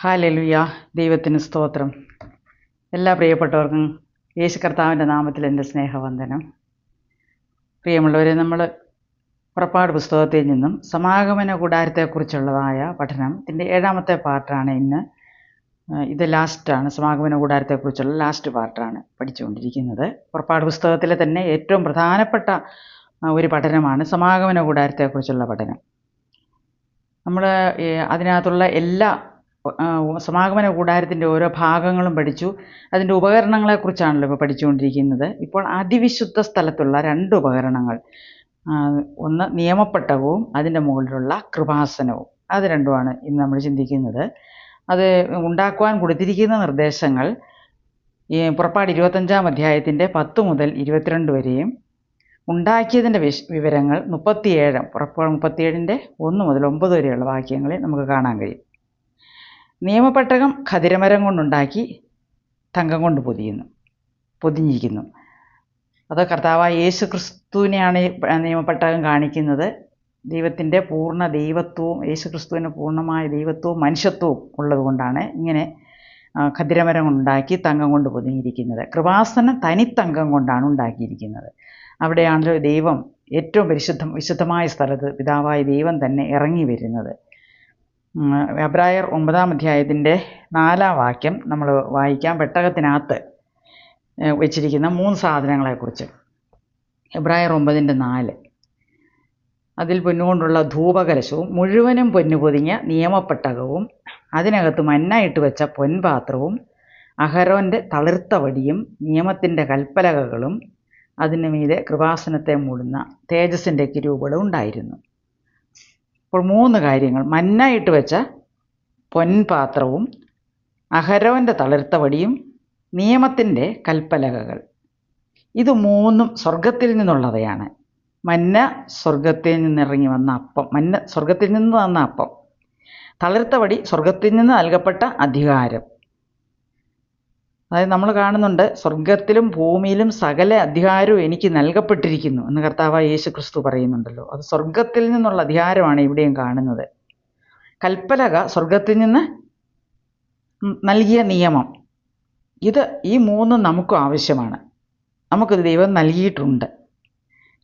Hallelujah. ദൈവത്തിന് സ്തോത്രം. എല്ലാ പ്രിയപ്പെട്ടവർക്കും യേശു കർത്താവിൻ്റെ നാമത്തിൽ എൻ്റെ സ്നേഹവന്ദനം. പ്രിയമുള്ളവരെ, നമ്മൾ പുറപ്പാട് പുസ്തകത്തിൽ നിന്നും സമാഗമന കൂടാരത്തെക്കുറിച്ചുള്ളതായ പഠനത്തിൻ്റെ 7ാമത്തെ പാർട്ടാണ് ഇന്ന്. ഇത് ലാസ്റ്റാണ്. സമാഗമന കൂടാരത്തെക്കുറിച്ചുള്ള ലാസ്റ്റ് പാർട്ടാണ് പഠിച്ചുകൊണ്ടിരിക്കുന്നത്. പുറപ്പാട് പുസ്തകത്തിലെ തന്നെ ഏറ്റവും പ്രധാനപ്പെട്ട ഒരു പഠനമാണ് സമാഗമന കൂടാരത്തെക്കുറിച്ചുള്ള പഠനം. നമ്മൾ അതിനകത്തുള്ള എല്ലാ സമാഗമന കൂടാരത്തിൻ്റെ ഓരോ ഭാഗങ്ങളും പഠിച്ചു. അതിൻ്റെ ഉപകരണങ്ങളെക്കുറിച്ചാണല്ലോ ഇപ്പോൾ പഠിച്ചുകൊണ്ടിരിക്കുന്നത്. ഇപ്പോൾ അതിവിശുദ്ധ സ്ഥലത്തുള്ള 2 ഉപകരണങ്ങൾ, ഒന്ന് നിയമപ്പെട്ടകവും അതിൻ്റെ മുകളിലുള്ള കൃപാസനവും, അത് രണ്ടുമാണ് ഇന്ന് നമ്മൾ ചിന്തിക്കുന്നത്. അത് ഉണ്ടാക്കുവാൻ കൊടുത്തിരിക്കുന്ന നിർദ്ദേശങ്ങൾ പുറപ്പാട് 25-ാം അധ്യായത്തിൻ്റെ 10 മുതൽ 22 വരെയും, ഉണ്ടാക്കിയതിൻ്റെ വിവരങ്ങൾ 37 37-ൻ്റെ 1 മുതൽ 9 വരെയുള്ള വാക്യങ്ങളിൽ നമുക്ക് കാണാൻ കഴിയും. നിയമപ്പെട്ടകം ഖദിരമരം കൊണ്ടുണ്ടാക്കി തങ്കം കൊണ്ട് പൊതിഞ്ഞിരിക്കുന്നു. അത് കർത്താവായ യേശു ക്രിസ്തുവിനെയാണ് നിയമപ്പെട്ടകം കാണിക്കുന്നത്. ദൈവത്തിൻ്റെ പൂർണ്ണ ദൈവത്വവും യേശു ക്രിസ്തുവിൻ്റെ പൂർണ്ണമായ ദൈവത്വവും മനുഷ്യത്വവും ഉള്ളതുകൊണ്ടാണ് ഇങ്ങനെ ഖദിരമരം കൊണ്ടുണ്ടാക്കി തങ്കം കൊണ്ട് പൊതിഞ്ഞിരിക്കുന്നത്. കൃപാസനം തനിത്തങ്കം കൊണ്ടാണ് ഉണ്ടാക്കിയിരിക്കുന്നത്. അവിടെയാണല്ലോ ദൈവം ഏറ്റവും വിശുദ്ധമായ സ്ഥലത്ത് പിതാവായ ദൈവം തന്നെ ഇറങ്ങി വരുന്നത്. എബ്രായർ 9-ാം അധ്യായത്തിൻ്റെ 4-ാം വാക്യം നമ്മൾ വായിക്കാം. പെട്ടകത്തിനകത്ത് വെച്ചിരിക്കുന്ന 3 സാധനങ്ങളെക്കുറിച്ച്. എബ്രായർ 9:4. അതിൽ പൊന്നുകൊണ്ടുള്ള ധൂപകലശവും മുഴുവനും പൊന്നു പൊതിഞ്ഞ നിയമപ്പെട്ടകവും അതിനകത്ത് മന്ന ഇട്ട് വെച്ച പൊൻപാത്രവും അഹരോൻ്റെ തളിർത്ത വടിയും നിയമത്തിൻ്റെ കൽപ്പലകകളും അതിന് മീതെ കൃപാസനത്തെ മൂടുന്ന തേജസ്സിൻ്റെ കിരൂപുകളും ഉണ്ടായിരുന്നു. അപ്പോൾ 3 കാര്യങ്ങൾ: മന്ന ഇട്ട് വെച്ച പൊൻപാത്രവും അഹരോൻ്റെ തളിർത്ത വടിയും നിയമത്തിൻ്റെ കൽപ്പലകകൾ. ഇത് 3 സ്വർഗത്തിൽ നിന്നുള്ളവയാണ്. മന്ന സ്വർഗത്തിൽ നിന്നിറങ്ങി വന്ന അപ്പം, സ്വർഗത്തിൽ നിന്ന് വന്ന അപ്പം. തളിർത്ത വടി സ്വർഗത്തിൽ നിന്ന് നൽകപ്പെട്ട അധികാരം. അതായത് നമ്മൾ കാണുന്നുണ്ട്, സ്വർഗത്തിലും ഭൂമിയിലും സകല അധികാരവും എനിക്ക് നൽകപ്പെട്ടിരിക്കുന്നു എന്ന് കർത്താവായ യേശു ക്രിസ്തു പറയുന്നുണ്ടല്ലോ. അത് സ്വർഗത്തിൽ നിന്നുള്ള അധികാരമാണ് ഇവിടെയും കാണുന്നത്. കൽപ്പലക സ്വർഗത്തിൽ നിന്ന് നൽകിയ നിയമം. ഈ 3 നമുക്കും ആവശ്യമാണ്. നമുക്കിത് ദൈവം നൽകിയിട്ടുണ്ട്.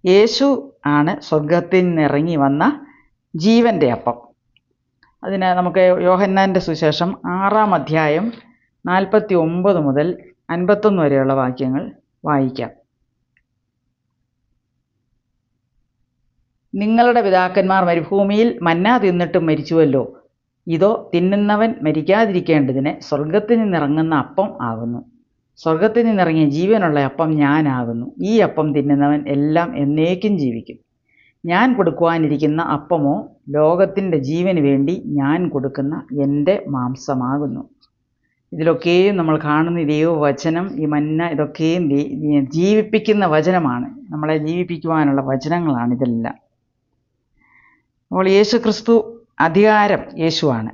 യേശു ആണ് സ്വർഗത്തിൽ നിന്ന് ഇറങ്ങി വന്ന ജീവൻ്റെ അപ്പം. അതിന് നമുക്ക് യോഹന്നാൻ്റെ സുവിശേഷം 6-ാം അധ്യായം 49 മുതൽ 51 വരെയുള്ള വാക്യങ്ങൾ വായിക്കാം. നിങ്ങളുടെ പിതാക്കന്മാർ മരുഭൂമിയിൽ മന്ന തിന്നിട്ടും മരിച്ചുവല്ലോ. ഇതോ തിന്നുന്നവൻ മരിക്കാതിരിക്കേണ്ടതിന് സ്വർഗത്തിൽ നിന്നിറങ്ങുന്ന അപ്പം ആകുന്നു. സ്വർഗത്തിൽ നിന്നിറങ്ങിയ ജീവനുള്ള അപ്പം ഞാനാകുന്നു. ഈ അപ്പം തിന്നുന്നവൻ എല്ലാം എന്നേക്കും ജീവിക്കും. ഞാൻ കൊടുക്കുവാനിരിക്കുന്ന അപ്പമോ ലോകത്തിൻ്റെ ജീവന് വേണ്ടി ഞാൻ കൊടുക്കുന്ന എൻ്റെ മാംസമാകുന്നു. ഇതിലൊക്കെയും നമ്മൾ കാണുന്ന ദൈവവചനം, ഈ മന്ന, ഇതൊക്കെയും ജീവിപ്പിക്കുന്ന വചനമാണ്. നമ്മളെ ജീവിപ്പിക്കുവാനുള്ള വചനങ്ങളാണ് ഇതെല്ലാം. അപ്പോൾ യേശു ക്രിസ്തു അധികാരം യേശുവാണ്.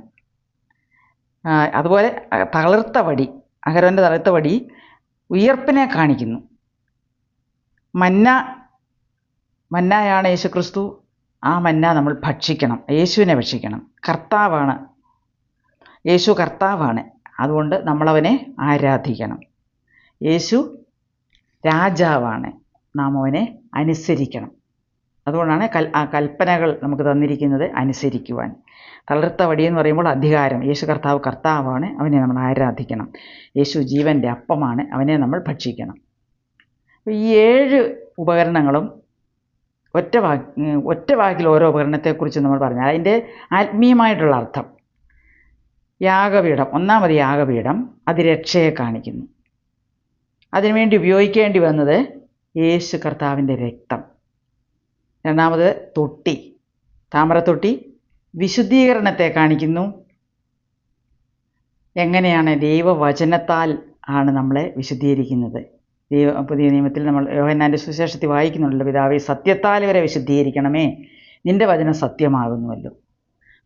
അതുപോലെ തളിർത്ത വടി, അഹരോൻ്റെ തളിർത്ത വടി ഉയർപ്പിനെ കാണിക്കുന്നു. മന്നയാണ് യേശു ക്രിസ്തു. ആ മന്ന നമ്മൾ ഭക്ഷിക്കണം, യേശുവിനെ ഭക്ഷിക്കണം. കർത്താവാണ് യേശു, കർത്താവാണ്. അതുകൊണ്ട് നമ്മളവനെ ആരാധിക്കണം. യേശു രാജാവാണ്, നാം അവനെ അനുസരിക്കണം. അതുകൊണ്ടാണ് കൽപ്പനകൾ നമുക്ക് തന്നിരിക്കുന്നത് അനുസരിക്കുവാൻ. തളിർത്ത വടിയെന്ന് പറയുമ്പോൾ അധികാരം. യേശു കർത്താവാണ്, അവനെ നമ്മൾ ആരാധിക്കണം. യേശു ജീവൻ്റെ അപ്പമാണ്, അവനെ നമ്മൾ ഭക്ഷിക്കണം. ഈ 7 ഉപകരണങ്ങളും ഒറ്റ വാക്കിൽ ഓരോ ഉപകരണത്തെക്കുറിച്ച് നമ്മൾ പറഞ്ഞാൽ അതിൻ്റെ ആത്മീയമായിട്ടുള്ള അർത്ഥം. യാഗപീഠം, 1ാമത് യാഗപീഠം, അത് രക്ഷയെ കാണിക്കുന്നു. അതിനുവേണ്ടി ഉപയോഗിക്കേണ്ടി വന്നത് യേശു കർത്താവിൻ്റെ രക്തം. 2ാമത് തൊട്ടി, താമ്രത്തൊട്ടി, വിശുദ്ധീകരണത്തെ കാണിക്കുന്നു. എങ്ങനെയാണ്? ദൈവവചനത്താൽ ആണ് നമ്മളെ വിശുദ്ധീകരിക്കുന്നത്. പുതിയ നിയമത്തിൽ നമ്മൾ യോഹന്നാൻ്റെ സുവിശേഷത്തിൽ വായിക്കുന്നുണ്ടല്ലോ, പിതാവേ സത്യത്താൽ ഇവരെ വിശുദ്ധീകരിക്കണമേ, നിൻ്റെ വചനം സത്യമാകുന്നുവല്ലോ.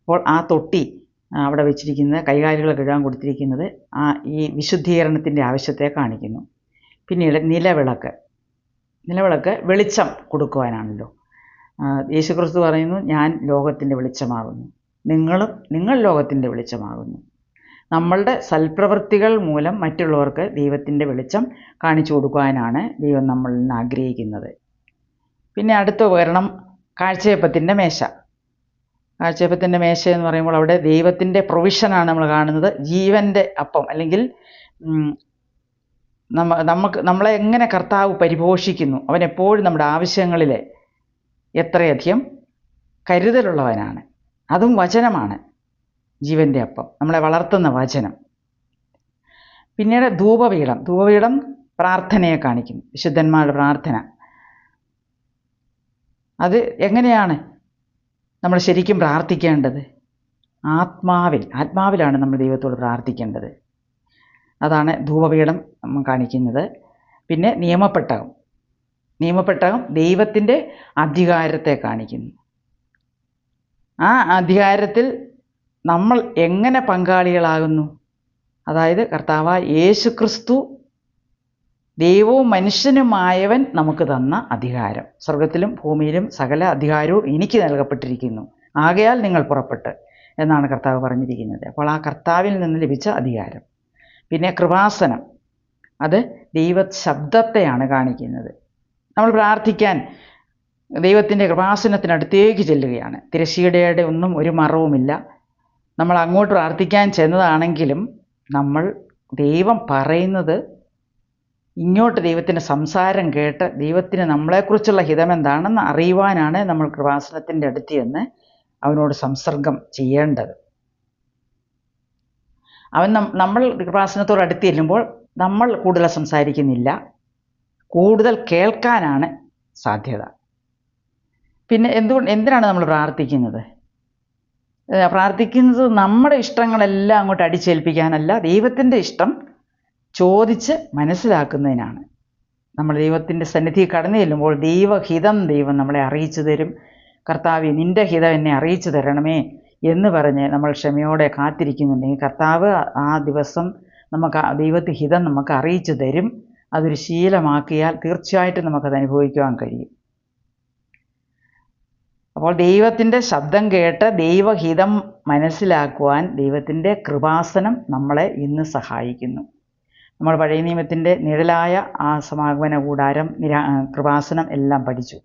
അപ്പോൾ ആ തൊട്ടി അവിടെ വെച്ചിരിക്കുന്നത്, കൈകാലുകൾ കഴുകാൻ കൊടുത്തിരിക്കുന്നത് ഈ വിശുദ്ധീകരണത്തിൻ്റെ ആവശ്യത്തെ കാണിക്കുന്നു. പിന്നീട് നിലവിളക്ക് വെളിച്ചം കൊടുക്കുവാനാണല്ലോ. യേശുക്രിസ്തു പറയുന്നു, ഞാൻ ലോകത്തിൻ്റെ വെളിച്ചമാകുന്നു, നിങ്ങൾ ലോകത്തിൻ്റെ വെളിച്ചമാകുന്നു. നമ്മളുടെ സൽപ്രവൃത്തികൾ മൂലം മറ്റുള്ളവർക്ക് ദൈവത്തിൻ്റെ വെളിച്ചം കാണിച്ചു കൊടുക്കുവാനാണ് ദൈവം നമ്മളിൽ നിന്ന് ആഗ്രഹിക്കുന്നത്. പിന്നെ അടുത്ത ഉപകരണം കാഴ്ചയപ്പത്തിൻ്റെ മേശ. കാഴ്ചയപ്പത്തിൻ്റെ മേശ എന്ന് പറയുമ്പോൾ അവിടെ ദൈവത്തിൻ്റെ പ്രൊവിഷനാണ് നമ്മൾ കാണുന്നത്. ജീവൻ്റെ അപ്പം, അല്ലെങ്കിൽ നമ്മളെ എങ്ങനെ കർത്താവ് പരിപോഷിക്കുന്നു, അവൻ എപ്പോഴും നമ്മുടെ ആവശ്യങ്ങളിൽ എത്രയധികം കരുതലുള്ളവനാണ്. അതും വചനമാണ്, ജീവൻ്റെ അപ്പം, നമ്മളെ വളർത്തുന്ന വചനം. പിന്നീട് ധൂപപീഠം. ധൂപപീഠം പ്രാർത്ഥനയെ കാണിക്കുന്നു, വിശുദ്ധന്മാരുടെ പ്രാർത്ഥന. അത് എങ്ങനെയാണ് നമ്മൾ ശരിക്കും പ്രാർത്ഥിക്കേണ്ടത്? ആത്മാവിലാണ് നമ്മൾ ദൈവത്തോട് പ്രാർത്ഥിക്കേണ്ടത്. അതാണ് ധൂപപീഠം കാണിക്കുന്നത്. പിന്നെ നിയമപ്പെട്ടകം ദൈവത്തിൻ്റെ അധികാരത്തെ കാണിക്കുന്നു. ആ അധികാരത്തിൽ നമ്മൾ എങ്ങനെ പങ്കാളികളാകുന്നു? അതായത് കർത്താവായ യേശുക്രിസ്തു ദൈവവും മനുഷ്യനുമായവൻ നമുക്ക് തന്ന അധികാരം. സ്വർഗത്തിലും ഭൂമിയിലും സകല അധികാരവും എനിക്ക് നൽകപ്പെട്ടിരിക്കുന്നു, ആകയാൽ നിങ്ങൾ പുറപ്പെട്ട് എന്നാണ് കർത്താവ് പറഞ്ഞിരിക്കുന്നത്. അപ്പോൾ ആ കർത്താവിൽ നിന്ന് ലഭിച്ച അധികാരം. പിന്നെ കൃപാസനം, അത് ദൈവശബ്ദത്തെയാണ് കാണിക്കുന്നത്. നമ്മൾ പ്രാർത്ഥിക്കാൻ ദൈവത്തിൻ്റെ കൃപാസനത്തിനടുത്തേക്ക് ചെല്ലുകയാണ്. തിരശ്ശീലയുടെ ഒന്നും ഒരു മറവുമില്ല. നമ്മൾ അങ്ങോട്ട് പ്രാർത്ഥിക്കാൻ ചെന്നതാണെങ്കിലും നമ്മൾ ദൈവം പറയുന്നത് ഇങ്ങോട്ട് ദൈവത്തിൻ്റെ സംസാരം കേട്ട് ദൈവത്തിന് നമ്മളെക്കുറിച്ചുള്ള ഹിതമെന്താണെന്ന് അറിയുവാനാണ് നമ്മൾ കൃപാസനത്തിൻ്റെ അടുത്ത് ചെന്ന് അവനോട് സംസർഗം ചെയ്യേണ്ടത്. നമ്മൾ കൃപാസനത്തോട് അടുത്ത് ചെല്ലുമ്പോൾ നമ്മൾ കൂടുതൽ സംസാരിക്കുന്നില്ല, കൂടുതൽ കേൾക്കാനാണ് സാധ്യത. പിന്നെ എന്തിനാണ് നമ്മൾ പ്രാർത്ഥിക്കുന്നത്? പ്രാർത്ഥിക്കുന്നത് നമ്മുടെ ഇഷ്ടങ്ങളെല്ലാം അങ്ങോട്ട് അടിച്ചേൽപ്പിക്കാനല്ല, ദൈവത്തിൻ്റെ ഇഷ്ടം ചോദിച്ച് മനസ്സിലാക്കുന്നതിനാണ്. നമ്മൾ ദൈവത്തിൻ്റെ സന്നിധി കടന്നു ചെല്ലുമ്പോൾ ദൈവഹിതം ദൈവം നമ്മളെ അറിയിച്ചു തരും. കർത്താവേ, നിൻ്റെ ഹിതം എന്നെ അറിയിച്ചു തരണമേ എന്ന് പറഞ്ഞ് നമ്മൾ ക്ഷമയോടെ കാത്തിരിക്കുന്നുണ്ടെങ്കിൽ കർത്താവ് ആ ദിവസം നമുക്ക് ദൈവത്തെ ഹിതം നമുക്ക് അറിയിച്ചു തരും. അതൊരു ശീലമാക്കിയാൽ തീർച്ചയായിട്ടും നമുക്കത് അനുഭവിക്കുവാൻ കഴിയും. അപ്പോൾ ദൈവത്തിൻ്റെ ശബ്ദം കേട്ട് ദൈവഹിതം മനസ്സിലാക്കുവാൻ ദൈവത്തിൻ്റെ കൃപാസനം നമ്മളെ ഇന്ന് സഹായിക്കുന്നു. നമ്മൾ പഴയ നിയമത്തിൻ്റെ നിഴലായ ആ സമാഗമന കൂടാരം, കൃപാസനം എല്ലാം പഠിച്ചു.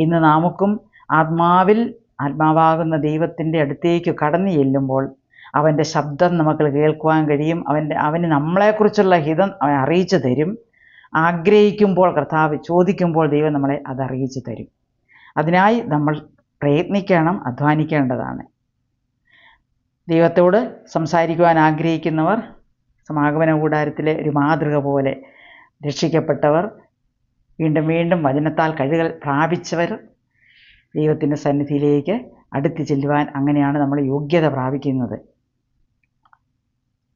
ഇന്ന് നമുക്കും ആത്മാവാകുന്ന ദൈവത്തിൻ്റെ അടുത്തേക്ക് കടന്നു ചെല്ലുമ്പോൾ അവൻ്റെ ശബ്ദം നമുക്ക് കേൾക്കുവാൻ കഴിയും. അവന് നമ്മളെക്കുറിച്ചുള്ള ഹിതം അവൻ അറിയിച്ചു തരും. ആഗ്രഹിക്കുമ്പോൾ, കർത്താവ് ചോദിക്കുമ്പോൾ ദൈവം നമ്മളെ അത് അറിയിച്ചു തരും. അതിനായി നമ്മൾ പ്രയത്നിക്കണം, അധ്വാനിക്കേണ്ടതാണ്. ദൈവത്തോട് സംസാരിക്കുവാൻ ആഗ്രഹിക്കുന്നവർ സമാഗമന കൂടാരത്തിലെ ഒരു മാതൃക പോലെ രക്ഷിക്കപ്പെട്ടവർ, വീണ്ടും വീണ്ടും വചനത്താൽ കഴുകൽ പ്രാപിച്ചവർ ദൈവത്തിൻ്റെ സന്നിധിയിലേക്ക് അടുത്ത് ചെല്ലുവാൻ അങ്ങനെയാണ് നമ്മൾ യോഗ്യത പ്രാപിക്കുന്നത്.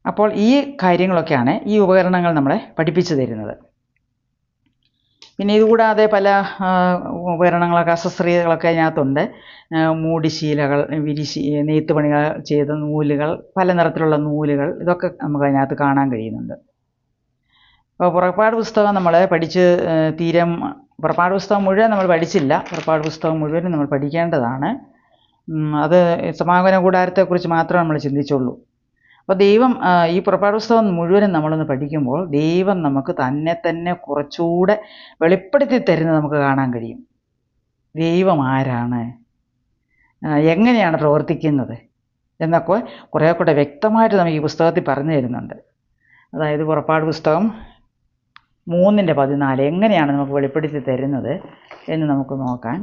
അപ്പോൾ ഈ കാര്യങ്ങളൊക്കെയാണ് ഈ ഉപകരണങ്ങൾ നമ്മളെ പഠിപ്പിച്ചു തരുന്നത്. പിന്നെ ഇതുകൂടാതെ പല ഉപകരണങ്ങളൊക്കെ, അക്സസറികളൊക്കെ അതിനകത്തുണ്ട്. മൂടിശീലകൾ, നെയ്ത്ത് പണികൾ ചെയ്ത നൂലുകൾ, പല നിറത്തിലുള്ള നൂലുകൾ, ഇതൊക്കെ നമുക്ക് അതിനകത്ത് കാണാൻ കഴിയുന്നുണ്ട്. അപ്പോൾ പുറപ്പാട് പുസ്തകം നമ്മൾ പഠിച്ച് പുറപ്പാട് പുസ്തകം മുഴുവൻ നമ്മൾ പഠിച്ചില്ല. പുറപ്പാട് പുസ്തകം മുഴുവനും നമ്മൾ പഠിക്കേണ്ടതാണ്. അത് സമാഗമന കൂടാരത്തെക്കുറിച്ച് മാത്രമേ നമ്മൾ ചിന്തിച്ചുള്ളൂ. അപ്പോൾ ദൈവം ഈ പുറപ്പാട് പുസ്തകം മുഴുവനും നമ്മളൊന്ന് പഠിക്കുമ്പോൾ ദൈവം നമുക്ക് തന്നെ കുറച്ചുകൂടെ വെളിപ്പെടുത്തി തരുന്നത് നമുക്ക് കാണാൻ കഴിയും. ദൈവം ആരാണ്, എങ്ങനെയാണ് പ്രവർത്തിക്കുന്നത് എന്നൊക്കെ കുറേ കൂടെ വ്യക്തമായിട്ട് നമുക്ക് ഈ പുസ്തകത്തിൽ പറഞ്ഞു തരുന്നുണ്ട്. അതായത് പുറപ്പാട് പുസ്തകം 3:14 എങ്ങനെയാണ് നമുക്ക് വെളിപ്പെടുത്തി തരുന്നത് എന്ന് നമുക്ക് നോക്കാൻ.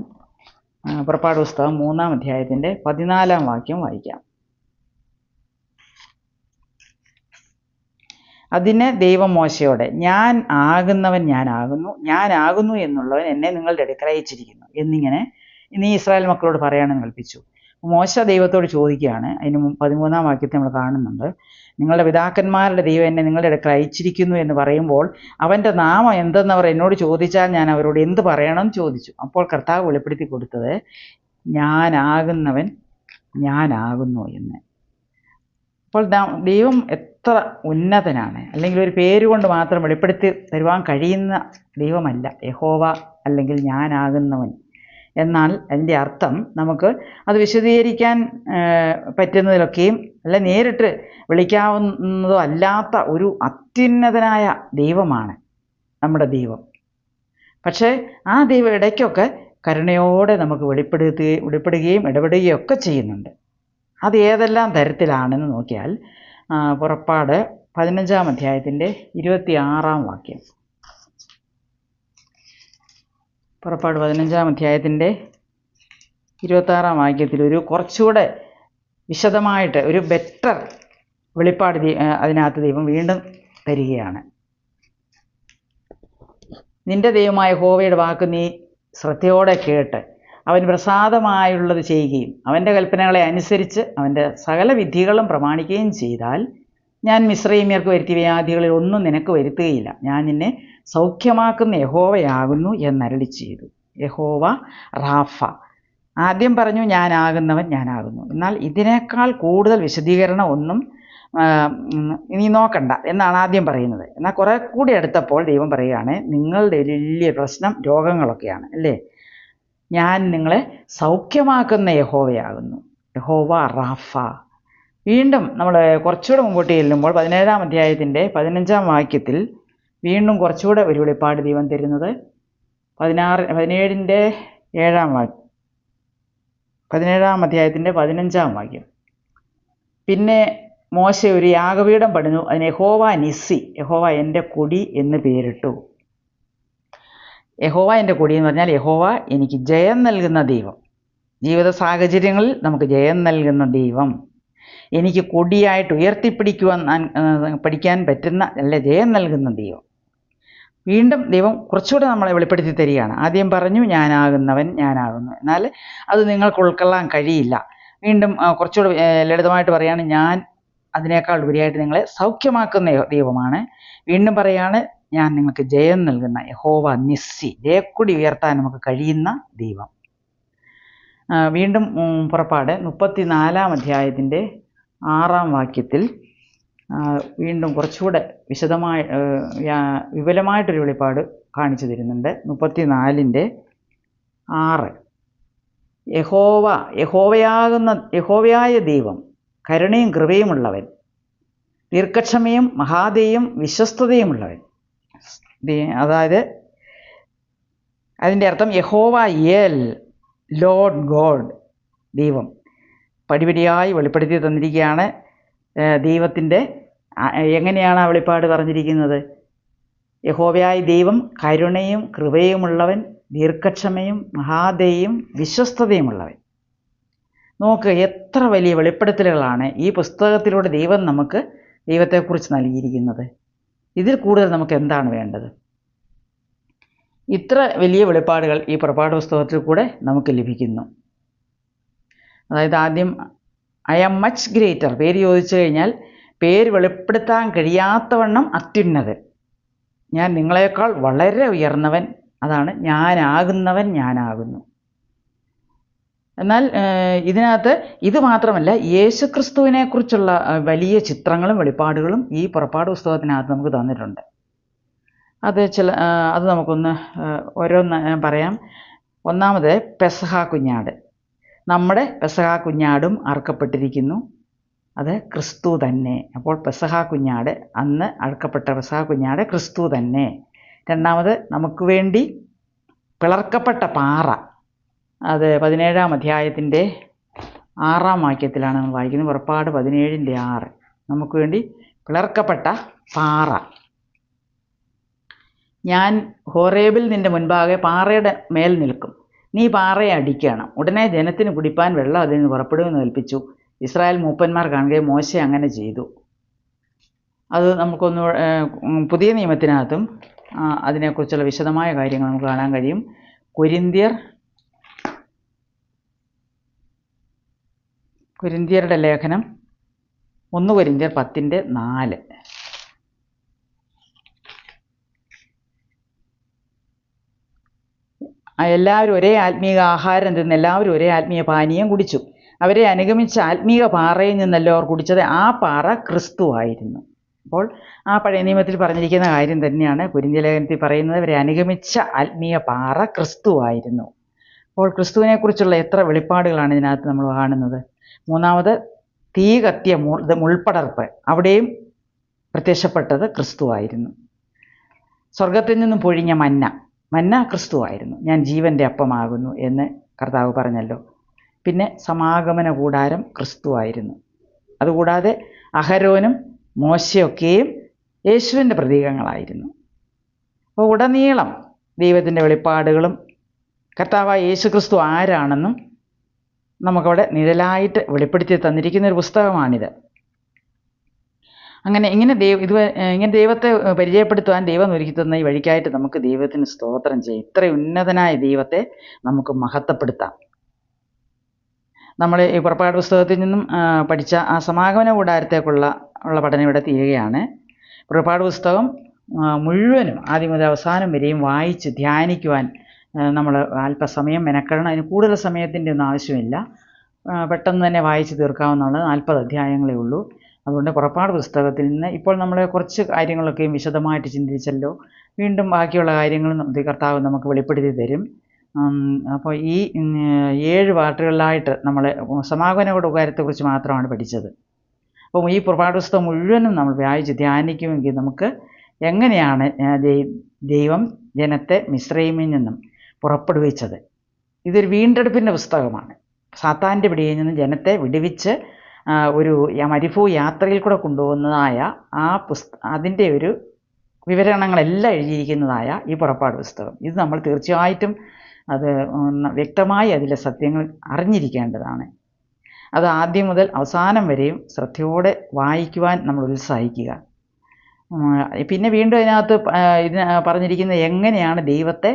പുറപ്പാട് പുസ്തകം 3-ാം അധ്യായത്തിൻ്റെ 14-ാം വാക്യം വായിക്കാം. അതിന് ദൈവം മോശയോടെ, ഞാൻ ആകുന്നവൻ ഞാനാകുന്നു എന്നുള്ളവൻ എന്നെ നിങ്ങളുടെ അടുക്കൽ അയച്ചിരിക്കുന്നു എന്നിങ്ങനെ നീ ഇസ്രായേൽ മക്കളോട് പറയാനെന്ന് കൽപ്പിച്ചു. മോശ ദൈവത്തോട് ചോദിക്കുകയാണ്. അതിന് 13-ാം വാക്യത്തിൽ നമ്മൾ കാണുന്നുണ്ട്, നിങ്ങളുടെ പിതാക്കന്മാരുടെ ദൈവം എന്നെ നിങ്ങളുടെ അടുക്കൽ അയച്ചിരിക്കുന്നു എന്ന് പറയുമ്പോൾ അവൻ്റെ നാമം എന്തെന്നവർ എന്നോട് ചോദിച്ചാൽ ഞാൻ അവരോട് എന്ത് പറയണമെന്ന് ചോദിച്ചു. അപ്പോൾ കർത്താവ് വെളിപ്പെടുത്തി കൊടുത്തത്, ഞാനാകുന്നവൻ ഞാനാകുന്നു എന്ന്. അപ്പോൾ ദൈവം എത്ര ഉന്നതനാണ്! അല്ലെങ്കിൽ ഒരു പേരുകൊണ്ട് മാത്രം വെളിപ്പെടുത്തി തരുവാൻ കഴിയുന്ന ദൈവമല്ല യഹോവ, അല്ലെങ്കിൽ ഞാനാകുന്നവൻ. എന്നാൽ അതിൻ്റെ അർത്ഥം നമുക്ക് അത് വിശദീകരിക്കാൻ പറ്റുന്നതിലൊക്കെയും അല്ല നേരിട്ട് വിളിക്കാവുന്നതോ അല്ലാത്ത ഒരു അത്യുന്നതനായ ദൈവമാണ് നമ്മുടെ ദൈവം. പക്ഷേ ആ ദൈവം ഇടയ്ക്കൊക്കെ കരുണയോടെ നമുക്ക് വെളിപ്പെടുകയും ഇടപെടുകയും ഒക്കെ ചെയ്യുന്നുണ്ട്. അത് ഏതെല്ലാം തരത്തിലാണെന്ന് നോക്കിയാൽ പുറപ്പാട് 15-ാം അധ്യായത്തിൻ്റെ 26-ാം വാക്യം. പുറപ്പാട് 15-ാം അധ്യായത്തിൻ്റെ 26-ാം വാക്യത്തിൽ ഒരു കുറച്ചുകൂടെ വിശദമായിട്ട് ഒരു ബെറ്റർ വെളിപ്പാട് അതിനകത്ത് ദൈവം വീണ്ടും തരികയാണ്. നിന്റെ ദൈവമായ യഹോവയുടെ വാക്ക് നീ ശ്രദ്ധയോടെ കേട്ട് അവൻ പ്രസാദമായുള്ളത് ചെയ്യുകയും അവൻ്റെ കൽപ്പനകളെ അനുസരിച്ച് അവൻ്റെ സകല വിധികളും പ്രമാണിക്കുകയും ചെയ്താൽ ഞാൻ മിസ്രയീമ്യർക്ക് വരുത്തിയ വ്യാധികളിൽ ഒന്നും നിനക്ക് വരുത്തുകയില്ല. ഞാൻ നിന്നെ സൗഖ്യമാക്കുന്ന യഹോവയാകുന്നു എന്നരുളി ചെയ്തു. യഹോവ റാഫ. ആദ്യം പറഞ്ഞു ഞാനാകുന്നവൻ ഞാനാകുന്നു. എന്നാൽ ഇതിനേക്കാൾ കൂടുതൽ വിശദീകരണം ഒന്നും നീ നോക്കണ്ട എന്നാണ് ആദ്യം പറയുന്നത്. എന്നാൽ കുറെ കൂടി അടുത്തപ്പോൾ ദൈവം പറയുകയാണ്, നിങ്ങളുടെ വലിയ പ്രശ്നം രോഗങ്ങളൊക്കെയാണ് അല്ലേ, ഞാൻ നിങ്ങളെ സൗഖ്യമാക്കുന്ന യഹോവയാകുന്നു. യഹോവ റാഫ. വീണ്ടും നമ്മൾ കുറച്ചുകൂടെ മുമ്പോട്ട് ചെല്ലുമ്പോൾ 17-ാം അധ്യായത്തിൻ്റെ 15-ാം വാക്യത്തിൽ വീണ്ടും കുറച്ചുകൂടെ ഒരു വെളിപ്പാട് ദൈവം തരുന്നത് 17-ൻ്റെ 7-ാം വാക്യം. 17-ാം അധ്യായത്തിൻ്റെ 15-ാം വാക്യം. പിന്നെ മോശ ഒരു യാഗപീഠം പണിതു, അതിന് യഹോവ നിസ്സി, യഹോവ എൻ്റെ കൊടി എന്ന് പേരിട്ടു. യഹോവ എൻ്റെ കൊടി എന്ന് പറഞ്ഞാൽ യഹോവ എനിക്ക് ജയം നൽകുന്ന ദൈവം, ജീവിത സാഹചര്യങ്ങളിൽ നമുക്ക് ജയം നൽകുന്ന ദൈവം, എനിക്ക് കൊടിയായിട്ട് പഠിക്കാൻ പറ്റുന്ന അല്ല ജയം നൽകുന്ന ദൈവം. വീണ്ടും ദൈവം കുറച്ചുകൂടെ നമ്മളെ വെളിപ്പെടുത്തി തരികയാണ്. ആദ്യം പറഞ്ഞു ഞാനാകുന്നവൻ ഞാനാകുന്നു, എന്നാൽ അത് നിങ്ങൾക്ക് ഉൾക്കൊള്ളാൻ കഴിയില്ല. വീണ്ടും കുറച്ചുകൂടെ ലളിതമായിട്ട് പറയുകയാണ്, ഞാൻ അതിനേക്കാൾ ഉപരിയായിട്ട് നിങ്ങളെ സൗഖ്യമാക്കുന്ന ദൈവമാണ്. വീണ്ടും പറയാണ്, ഞാൻ നിങ്ങൾക്ക് ജയം നൽകുന്ന യഹോവ നിസ്സി, ജയക്കൊടി ഉയർത്താൻ നമുക്ക് കഴിയുന്ന ദൈവം. വീണ്ടും പുറപ്പാട് 34-ാം അധ്യായത്തിൻ്റെ 6-ാം വാക്യത്തിൽ വീണ്ടും കുറച്ചുകൂടെ വിപുലമായിട്ടൊരു വെളിപ്പാട് കാണിച്ചു തരുന്നുണ്ട്. 34-ൻ്റെ 6. യഹോവയായ ദൈവം കരുണയും കൃപയുമുള്ളവൻ, ദീർഘക്ഷമയും മഹാദയും വിശ്വസ്തതയുമുള്ളവൻ. അതായത് അതിൻ്റെ അർത്ഥം യഹോവ യേൽ, ലോർഡ് ഗോഡ്, ദൈവം പടിപടിയായി വെളിപ്പെടുത്തി തന്നിരിക്കുകയാണ്. ദൈവത്തിൻ്റെ എങ്ങനെയാണ് ആ വെളിപ്പാട് പറഞ്ഞിരിക്കുന്നത്? യഹോവയായ ദൈവം കരുണയും കൃപയുമുള്ളവൻ, ദീർഘക്ഷമയും മഹാദയും വിശ്വസ്തതയുമുള്ളവൻ. നോക്ക്, എത്ര വലിയ വെളിപ്പെടുത്തലുകളാണ് ഈ പുസ്തകത്തിലൂടെ ദൈവം നമുക്ക് ദൈവത്തെക്കുറിച്ച് നൽകിയിരിക്കുന്നത്. ഇതിൽ കൂടുതൽ നമുക്ക് എന്താണ് വേണ്ടത്? ഇത്ര വലിയ വെളിപ്പാടുകൾ ഈ പുറപ്പാട് പുസ്തകത്തിൽ കൂടെ നമുക്ക് ലഭിക്കുന്നു. അതായത് ആദ്യം ഐ ആം മച്ച് ഗ്രേറ്റർ, പേര് ചോദിച്ചു കഴിഞ്ഞാൽ പേര് വെളിപ്പെടുത്താൻ കഴിയാത്തവണ്ണം അത്യുന്നതൻ, ഞാൻ നിങ്ങളെക്കാൾ വളരെ ഉയർന്നവൻ, അതാണ് ഞാനാകുന്നവൻ ഞാനാകുന്നു. എന്നാൽ ഇതിനകത്ത് ഇത് മാത്രമല്ല, യേശുക്രിസ്തുവിനെക്കുറിച്ചുള്ള വലിയ ചിത്രങ്ങളും വെളിപ്പാടുകളും ഈ പുറപ്പാട് പുസ്തകത്തിനകത്ത് നമുക്ക് തന്നിട്ടുണ്ട്. അത് നമുക്കൊന്ന് ഓരോന്ന് പറയാം. ഒന്നാമത് പെസഹ കുഞ്ഞാട്. നമ്മുടെ പെസഹ കുഞ്ഞാടും അറുക്കപ്പെട്ടിരിക്കുന്നു, അത് ക്രിസ്തു തന്നെ. അപ്പോൾ പെസഹ കുഞ്ഞാട്, അന്ന് അറുക്കപ്പെട്ട പെസഹ കുഞ്ഞാട് ക്രിസ്തു തന്നെ. രണ്ടാമത് നമുക്ക് വേണ്ടി പിളർക്കപ്പെട്ട പാറ, അത് 17-ാം അധ്യായത്തിൻ്റെ 6-ാം വാക്യത്തിലാണ് നമ്മൾ വായിക്കുന്നത്. പുറപ്പാട് 17-ൻ്റെ 6. നമുക്ക് വേണ്ടി പിളർക്കപ്പെട്ട പാറ. ഞാൻ ഹോറേബിൽ നിന്റെ മുൻപാകെ പാറയുടെ മേൽ നിൽക്കും, നീ പാറയെ അടിക്കണം, ഉടനെ ജനത്തിന് കുടിപ്പാൻ വെള്ളം അതിൽ നിന്ന് പുറപ്പെടുമെന്ന് കൽപ്പിച്ചു. ഇസ്രായേൽ മൂപ്പന്മാർ കാണുകയും മോശ അങ്ങനെ ചെയ്തു. അത് നമുക്കൊന്ന് പുതിയ നിയമത്തിനകത്തും അതിനെക്കുറിച്ചുള്ള വിശദമായ കാര്യങ്ങൾ നമുക്ക് കാണാൻ കഴിയും. കൊരിന്ത്യരുടെ ലേഖനം 1 കൊരിന്ത്യർ 10:4. എല്ലാവരും ഒരേ ആത്മീയ ആഹാരം തിന്ന് എല്ലാവരും ഒരേ ആത്മീയ പാനീയം കുടിച്ചു. അവരെ അനുഗമിച്ച ആത്മീയ പാറയിൽ നിന്നല്ലോ അവർ കുടിച്ചത്, ആ പാറ ക്രിസ്തു ആയിരുന്നു. അപ്പോൾ ആ പഴയ നിയമത്തിൽ പറഞ്ഞിരിക്കുന്ന കാര്യം തന്നെയാണ് കൊരിന്ത്യ ലേഖനത്തിൽ പറയുന്നത്. അവരെ അനുഗമിച്ച ആത്മീയ പാറ ക്രിസ്തു ആയിരുന്നു. അപ്പോൾ ക്രിസ്തുവിനെക്കുറിച്ചുള്ള എത്ര വെളിപ്പാടുകളാണ് ഇതിനകത്ത് നമ്മൾ കാണുന്നത്. മൂന്നാമത് തീ കത്തിയ മുൾപ്പടർപ്പ്, അവിടെയും പ്രത്യക്ഷപ്പെട്ടത് ക്രിസ്തുവായിരുന്നു. സ്വർഗത്തിൽ നിന്നും പൊഴിഞ്ഞ മന്ന ക്രിസ്തുവായിരുന്നു. ഞാൻ ജീവൻ്റെ അപ്പമാകുന്നു എന്ന് കർത്താവ് പറഞ്ഞല്ലോ. പിന്നെ സമാഗമന കൂടാരം ക്രിസ്തുവായിരുന്നു. അതുകൂടാതെ അഹരോനും മോശയൊക്കെയും യേശുവിൻ്റെ പ്രതീകങ്ങളായിരുന്നു. അപ്പോൾ ഉടനീളം ദൈവത്തിൻ്റെ വെളിപ്പാടുകളും കർത്താവായ യേശു ക്രിസ്തു ആരാണെന്നും നമുക്കവിടെ നിഴലായിട്ട് വെളിപ്പെടുത്തി തന്നിരിക്കുന്ന ഒരു പുസ്തകമാണിത്. അങ്ങനെ ഇങ്ങനെ ദൈവത്തെ പരിചയപ്പെടുത്തുവാൻ ദൈവം ഒരുക്കി തന്ന ഈ വഴിക്കായിട്ട് നമുക്ക് ദൈവത്തിന് സ്തോത്രം ചെയ്യും. ഇത്ര ഉന്നതനായ ദൈവത്തെ നമുക്ക് മഹത്വപ്പെടുത്താം. നമ്മൾ ഈ പുറപ്പാട് പുസ്തകത്തിൽ നിന്നും പഠിച്ച ആ സമാഗമന കൂടാരത്തേക്കുള്ള പഠനം ഇവിടെ തീരുകയാണ്. പുറപ്പാട് പുസ്തകം മുഴുവനും ആദ്യം മുതൽ അവസാനം വരെയും വായിച്ച് ധ്യാനിക്കുവാൻ നമ്മൾ അല്പസമയം മെനക്കെടണം. അതിന് കൂടുതൽ സമയത്തിൻ്റെ ഒന്നും ആവശ്യമില്ല. പെട്ടെന്ന് തന്നെ വായിച്ച് തീർക്കാവുന്നതാണ്. 40 അധ്യായങ്ങളേ ഉള്ളൂ. അതുകൊണ്ട് പുറപ്പാട് പുസ്തകത്തിൽ നിന്ന് ഇപ്പോൾ നമ്മൾ കുറച്ച് കാര്യങ്ങളൊക്കെയും വിശദമായിട്ട് ചിന്തിച്ചല്ലോ. വീണ്ടും ബാക്കിയുള്ള കാര്യങ്ങളും കർത്താവ് നമുക്ക് വെളിപ്പെടുത്തി തരും. അപ്പോൾ ഈ 7 പാർട്ടുകളിലായിട്ട് നമ്മൾ സമാഗമന കൂടാരത്തെക്കുറിച്ച് മാത്രമാണ് പഠിച്ചത്. അപ്പം ഈ പുറപ്പാട് പുസ്തകം മുഴുവനും നമ്മൾ വായിച്ച് ധ്യാനിക്കുമെങ്കിൽ നമുക്ക് എങ്ങനെയാണ് ദൈവം ജനത്തെ മിസ്രയീമിൽ നിന്നും പുറപ്പെടുവിച്ചത്. ഇതൊരു വീണ്ടെടുപ്പിൻ്റെ പുസ്തകമാണ്. സാത്താൻ്റെ പിടിയിൽ നിന്നും ജനത്തെ വിടുവിച്ച് ഒരു മരുഭൂ യാത്രയിൽ കൂടെ കൊണ്ടുപോകുന്നതായ അതിൻ്റെ ഒരു വിവരണങ്ങളെല്ലാം എഴുതിയിരിക്കുന്നതായ ഈ പുറപ്പാട് പുസ്തകം. ഇത് നമ്മൾ തീർച്ചയായിട്ടും അത് വ്യക്തമായി അതിലെ സത്യങ്ങൾ അറിഞ്ഞിരിക്കേണ്ടതാണ്. അത് ആദ്യം മുതൽ അവസാനം വരെയും ശ്രദ്ധയോടെ വായിക്കുവാൻ നമ്മൾ ഉത്സാഹിക്കുക. പിന്നെ വീണ്ടും അതിനകത്ത് ഇതിന് പറഞ്ഞിരിക്കുന്നത് എങ്ങനെയാണ് ദൈവത്തെ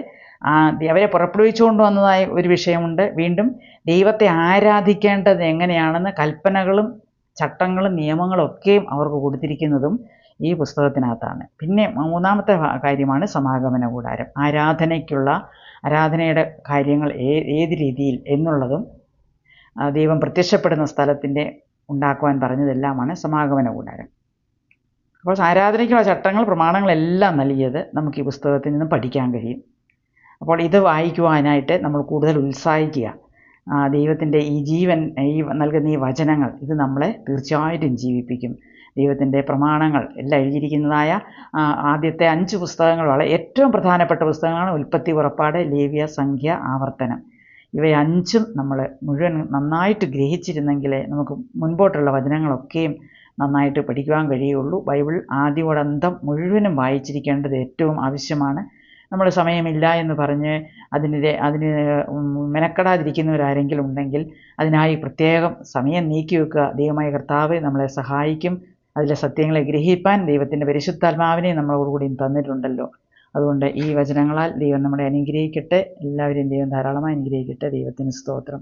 അവരെ പുറപ്പെടുവിച്ചുകൊണ്ട് വന്നതായ ഒരു വിഷയമുണ്ട്. വീണ്ടും ദൈവത്തെ ആരാധിക്കേണ്ടത് എങ്ങനെയാണെന്ന് കൽപ്പനകളും ചട്ടങ്ങളും നിയമങ്ങളും ഒക്കെയും അവർക്ക് കൊടുത്തിരിക്കുന്നതും ഈ പുസ്തകത്തിനകത്താണ്. പിന്നെ മൂന്നാമത്തെ കാര്യമാണ് സമാഗമന കൂടാരം. ആരാധനയുടെ കാര്യങ്ങൾ ഏത് രീതിയിൽ എന്നുള്ളതും ദൈവം പ്രത്യക്ഷപ്പെടുന്ന സ്ഥലത്തിൻ്റെ ഉണ്ടാക്കുവാൻ പറഞ്ഞതെല്ലാമാണ് സമാഗമന കൂടാരം. അപ്പോൾ ആരാധനയ്ക്കുള്ള ചട്ടങ്ങൾ പ്രമാണങ്ങളെല്ലാം നൽകിയത് നമുക്ക് ഈ പുസ്തകത്തിൽ നിന്ന് പഠിക്കാൻ കഴിയും. അപ്പോൾ ഇത് വായിക്കുവാനായിട്ട് നമ്മൾ കൂടുതൽ ഉത്സാഹിക്കുക. ദൈവത്തിൻ്റെ ഈ നൽകുന്ന ഈ വചനങ്ങൾ ഇത് നമ്മളെ തീർച്ചയായിട്ടും ജീവിപ്പിക്കും. ദൈവത്തിൻ്റെ പ്രമാണങ്ങൾ എല്ലാം എഴുതിയിരിക്കുന്നതായ ആദ്യത്തെ 5 പുസ്തകങ്ങൾ ഏറ്റവും പ്രധാനപ്പെട്ട പുസ്തകങ്ങളാണ്. ഉൽപ്പത്തി, പുറപ്പാട്, ലേവ്യ, സംഖ്യ, ആവർത്തനം. ഇവയെ 5ഉം നമ്മൾ മുഴുവൻ നന്നായിട്ട് ഗ്രഹിച്ചിരുന്നെങ്കിലേ നമുക്ക് മുൻപോട്ടുള്ള വചനങ്ങളൊക്കെയും നന്നായിട്ട് പഠിക്കുവാൻ കഴിയുള്ളൂ. ബൈബിൾ ആദ്യോടന്തം മുഴുവനും വായിച്ചിരിക്കേണ്ടത് ഏറ്റവും ആവശ്യമാണ്. നമ്മൾ സമയമില്ല എന്ന് പറഞ്ഞ് അതിന് മെനക്കെടാതിരിക്കുന്നവരാരെങ്കിലും ഉണ്ടെങ്കിൽ അതിനായി പ്രത്യേകം സമയം നീക്കി വെക്കുക. ദൈവമായ കർത്താവ് നമ്മളെ സഹായിക്കും. അതിലെ സത്യങ്ങളെ ഗ്രഹിപ്പാൻ ദൈവത്തിൻ്റെ പരിശുദ്ധാത്മാവിനെ നമ്മളോടുകൂടിയും തന്നിട്ടുണ്ടല്ലോ. അതുകൊണ്ട് ഈ വചനങ്ങളാൽ ദൈവം നമ്മളെ അനുഗ്രഹിക്കട്ടെ. എല്ലാവരെയും ദൈവം ധാരാളമായി അനുഗ്രഹിക്കട്ടെ. ദൈവത്തിന് സ്തോത്രം.